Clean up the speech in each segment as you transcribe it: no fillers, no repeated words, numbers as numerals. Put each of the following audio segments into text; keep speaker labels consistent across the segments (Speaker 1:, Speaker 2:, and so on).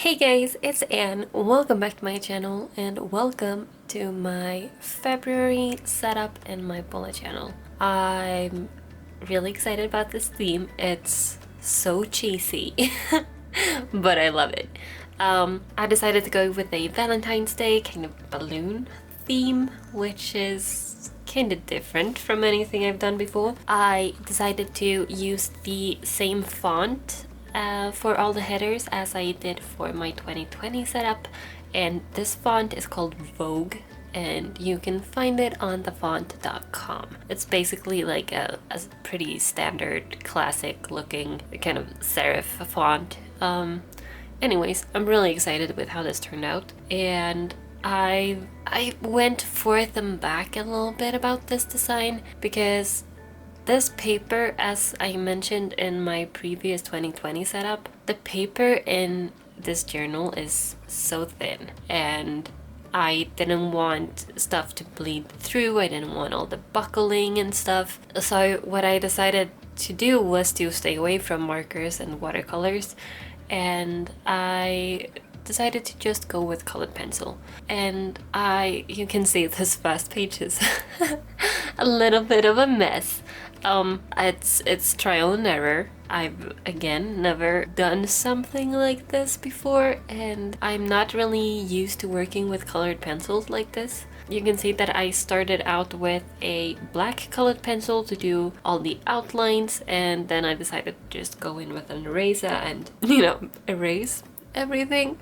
Speaker 1: Hey guys, it's Anne. Welcome back to my channel and welcome to my February setup and my bullet channel. I'm really excited about this theme. It's so cheesy, but I love it. I decided to go with a Valentine's Day kind of balloon theme, which is kind of different from anything I've done before. I decided to use the same font for all the headers as I did for my 2020 setup, and this font is called Vogue and you can find it on thefont.com. It's basically like a pretty standard classic looking kind of serif font. Anyways, I'm really excited with how this turned out, and I went forth and back a little bit about this design because this paper, as I mentioned in my previous 2020 setup, the paper in this journal is so thin and I didn't want stuff to bleed through. I didn't want all the buckling and stuff. So what I decided to do was to stay away from markers and watercolors, and I decided to just go with colored pencil. And you can see this first page is a little bit of a mess. It's trial and error. I've again never done something like this before, and I'm not really used to working with colored pencils like this. You can see that I started out with a black colored pencil to do all the outlines, and then I decided to just go in with an eraser and, erase everything.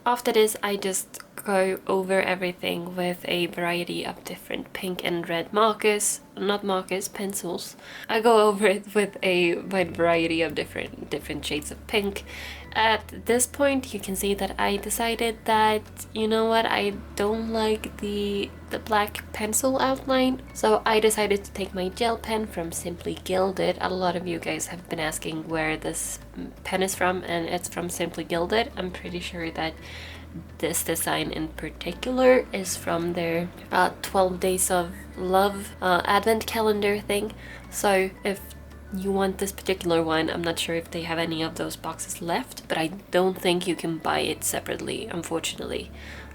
Speaker 1: After this, I just go over everything with a variety of different pink and red markers, not markers, pencils. I go over it with a wide variety of different shades of pink. At this point, you can see that I decided that, you know what, I don't like the black pencil outline, so I decided to take my gel pen from Simply Gilded. A lot of you guys have been asking where this pen is from, and it's from Simply Gilded. I'm pretty sure that this design in particular is from their 12 Days of Love advent calendar thing. So if you want this particular one, I'm not sure if they have any of those boxes left, but I don't think you can buy it separately, unfortunately.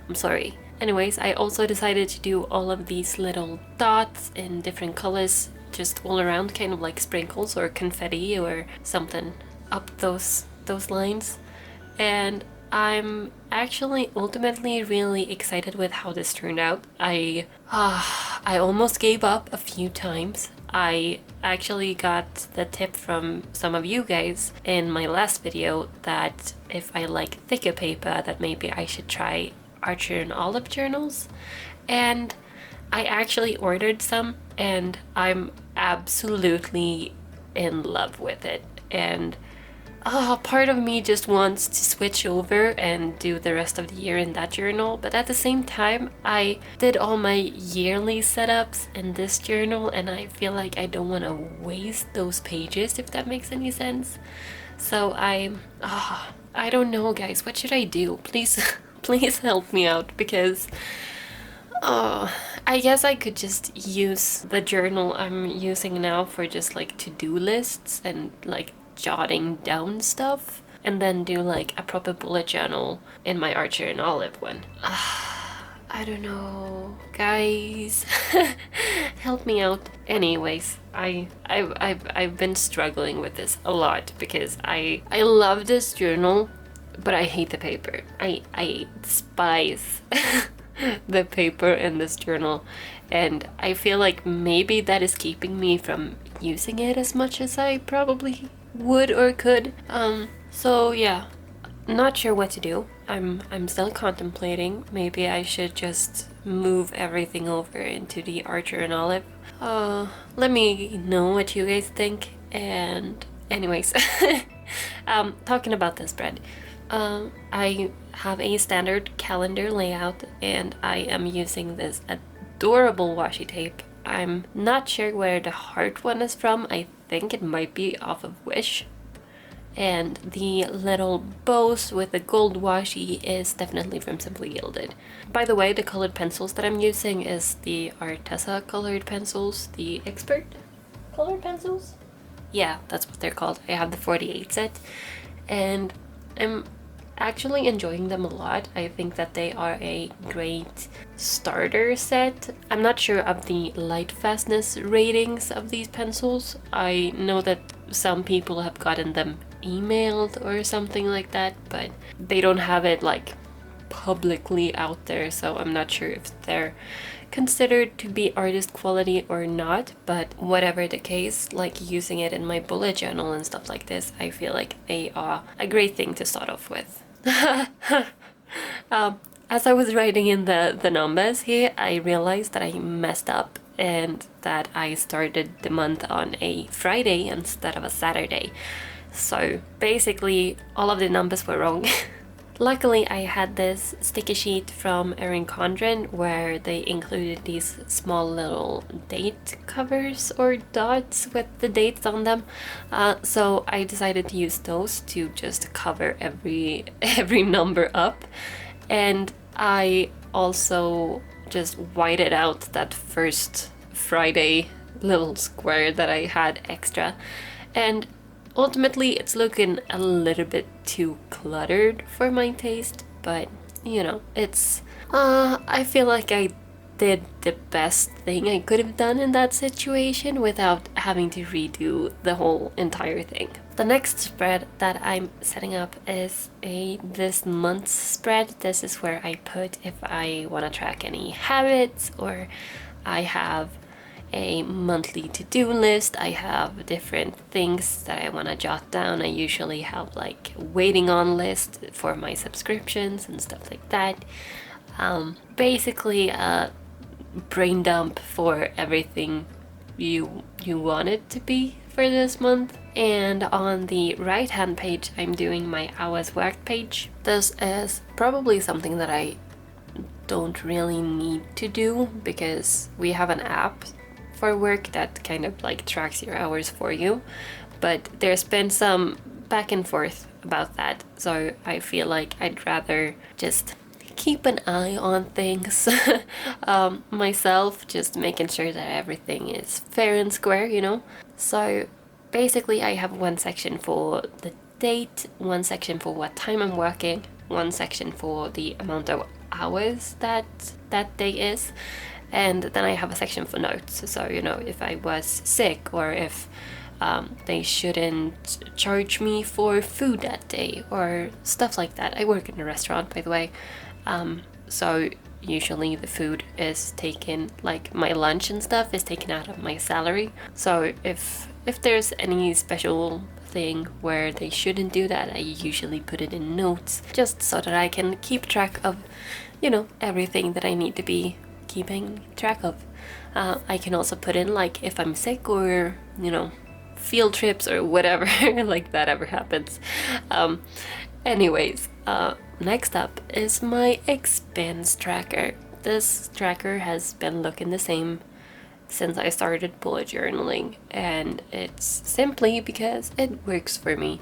Speaker 1: I'm sorry. Anyways, I also decided to do all of these little dots in different colors just all around, kind of like sprinkles or confetti or something up those lines. And I'm actually ultimately really excited with how this turned out. I almost gave up a few times. I actually got the tip from some of you guys in my last video that if I like thicker paper, that maybe I should try Archer and Olive journals. And I actually ordered some and I'm absolutely in love with it. And part of me just wants to switch over and do the rest of the year in that journal, but at the same time, I did all my yearly setups in this journal, and I feel like I don't want to waste those pages, if that makes any sense. So I don't know, guys. What should I do? Please, please help me out, because I guess I could just use the journal I'm using now for just like to-do lists and like jotting down stuff, and then do like a proper bullet journal in my Archer and Olive one. I don't know, guys. Help me out. Anyways, I've been struggling with this a lot because I love this journal, but I hate the paper. I despise the paper in this journal, and I feel like maybe that is keeping me from using it as much as I probably would or could. So yeah, not sure what to do. I'm still contemplating. Maybe I should just move everything over into the Archer and Olive. Let me know what you guys think. And anyways, talking about this spread, I have a standard calendar layout and I am using this adorable washi tape. I'm not sure where the heart one is from. I think it might be off of Wish. And the little bows with the gold washi is definitely from Simply Gilded. By the way, the colored pencils that I'm using is the Arteza colored pencils, the expert colored pencils? Yeah, that's what they're called. I have the 48 set, and I'm actually enjoying them a lot. I think that they are a great starter set. I'm not sure of the light fastness ratings of these pencils. I know that some people have gotten them emailed or something like that, but they don't have it like publicly out there, so I'm not sure if they're considered to be artist quality or not. But whatever the case, like using it in my bullet journal and stuff like this, I feel like they are a great thing to start off with. As I was writing in the numbers here, I realized that I messed up and that I started the month on a Friday instead of a Saturday. So basically all of the numbers were wrong. Luckily, I had this sticky sheet from Erin Condren where they included these small little date covers or dots with the dates on them. So I decided to use those to just cover every number up. And I also just whited out that first Friday little square that I had extra. And ultimately, it's looking a little bit too cluttered for my taste, but you know, it's I feel like I did the best thing I could have done in that situation without having to redo the whole entire thing. The next spread that I'm setting up is a this month's spread. This is where I put if I want to track any habits, or I have a monthly to-do list. I have different things that I want to jot down. I usually have like waiting on list for my subscriptions and stuff like that. Basically a brain dump for everything you want it to be for this month. And on the right hand page, I'm doing my hours worked page. This is probably something that I don't really need to do because we have an app for work that kind of like tracks your hours for you, but there's been some back and forth about that, so I feel like I'd rather just keep an eye on things myself, just making sure that everything is fair and square, you know. So basically I have one section for the date, one section for what time I'm working, one section for the amount of hours that day is, and then I have a section for notes. So, you know, if I was sick or if they shouldn't charge me for food that day or stuff like that. I work in a restaurant, by the way. So usually the food is taken, like my lunch and stuff is taken out of my salary. So if there's any special thing where they shouldn't do that, I usually put it in notes just so that I can keep track of, you know, everything that I need to be keeping track of. I can also put in like if I'm sick or, you know, field trips or whatever like that ever happens. Anyways, next up is my expense tracker. This tracker has been looking the same since I started bullet journaling, and it's simply because it works for me.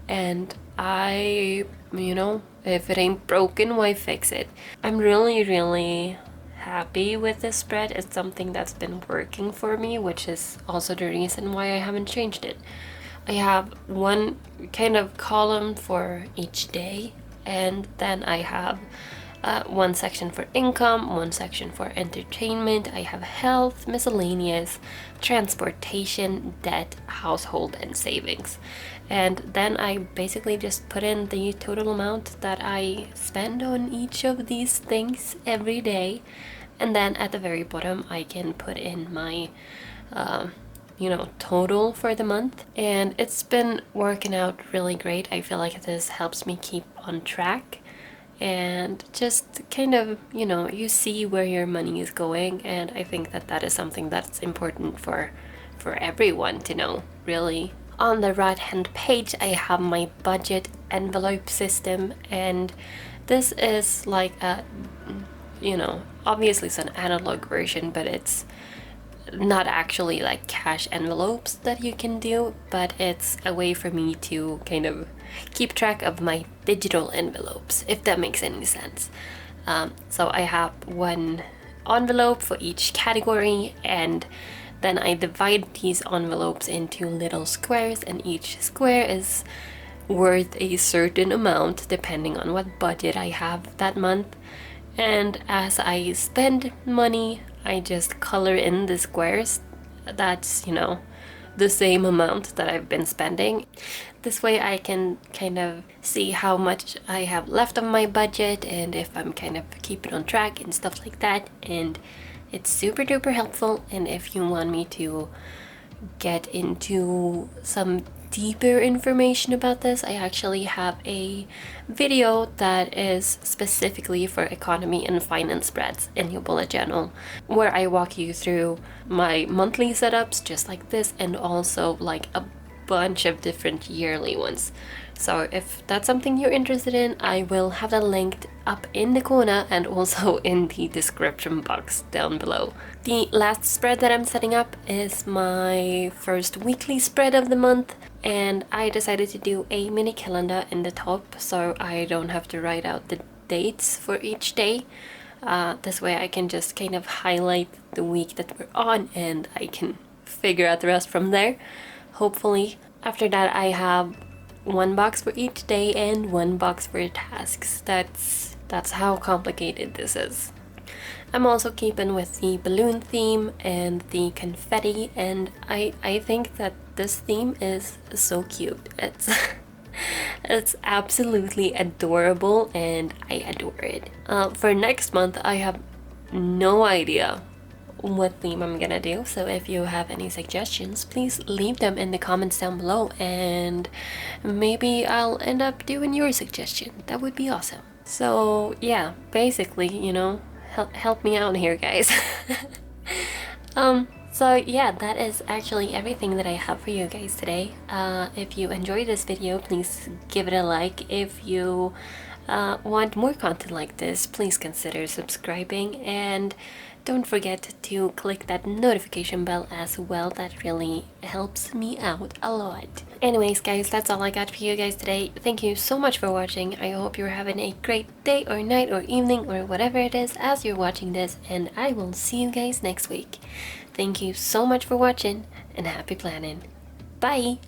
Speaker 1: And I, you know, if it ain't broken, why fix it? I'm really happy with this spread. It's something that's been working for me, which is also the reason why I haven't changed it. I have one kind of column for each day, and then I have one section for income, one section for entertainment. I have health, miscellaneous, transportation, debt, household, and savings. And then I basically just put in the total amount that I spend on each of these things every day. And then at the very bottom, I can put in my you know, total for the month. And it's been working out really great. I feel like this helps me keep on track and just kind of, you know, you see where your money is going. And I think that that is something that's important for everyone to know, really. On the right hand page, I have my budget envelope system, and this is like a, you know, obviously it's an analog version, but it's not actually like cash envelopes that you can do, but it's a way for me to kind of keep track of my digital envelopes, if that makes any sense. So I have one envelope for each category, and then I divide these envelopes into little squares, and each square is worth a certain amount depending on what budget I have that month. And as I spend money, I just color in the squares that's, the same amount that I've been spending. This way I can kind of see how much I have left of my budget and if I'm kind of keeping on track and stuff like that. And it's super duper helpful. And if you want me to get into some deeper information about this, I actually have a video that is specifically for economy and finance spreads in your bullet journal, where I walk you through my monthly setups just like this, and also like a bunch of different yearly ones. So if that's something you're interested in, I will have that linked up in the corner and also in the description box down below. The last spread that I'm setting up is my first weekly spread of the month, and I decided to do a mini calendar in the top so I don't have to write out the dates for each day. This way I can just kind of highlight the week that we're on and I can figure out the rest from there, hopefully. After that, I have one box for each day and one box for tasks. That's how complicated this is. I'm also keeping with the balloon theme and the confetti, and I think that this theme is so cute. It's absolutely adorable and I adore it. For next month, I have no idea what theme I'm gonna do, so if you have any suggestions, please leave them in the comments down below and maybe I'll end up doing your suggestion. That would be awesome. So yeah, basically, help me out here, guys. So yeah, that is actually everything that I have for you guys today. If you enjoyed this video, please give it a like. If you want more content like this, please consider subscribing, and don't forget to click that notification bell as well. That really helps me out a lot. Anyways, guys, that's all I got for you guys today. Thank you so much for watching. I hope you're having a great day or night or evening or whatever it is as you're watching this, and I will see you guys next week. Thank you so much for watching and happy planning. Bye!